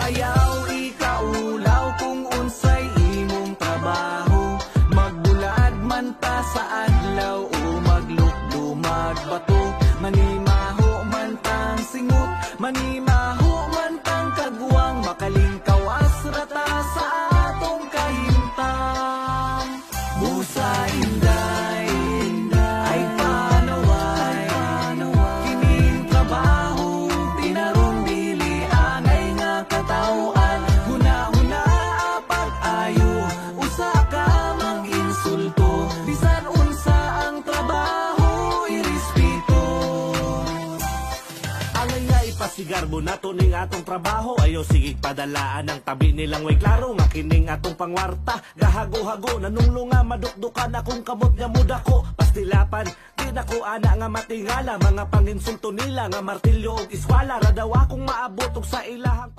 Ayaw ikaulaw kung unsay imong trabaho, magbulad man ta sa adlaw o maglukdumag bato. Manimaho man tang singot, manimaho man tang kagwang, makalingkawas rata sa atong kahimtang. Busa inday ay panaway, kining trabaho tinarong dili angay nga katawhan. Huna-huna pag-ayo, usa ka mag-insulto, bisan unsa ang trabaho irespeto. Angay nga ipasigar mo nato ning atong trabaho, ayaw sigig padalaan ang tabi nilang way klaro nga kining atong pangwarta. Gahago-hago nanunglunga madukdukan akong kamot nga muda ko pastilapan. Di na ko ana nga matingala mga panginsulto nila nga martilyo og iskwala ra daw akong maabot og sa ilahang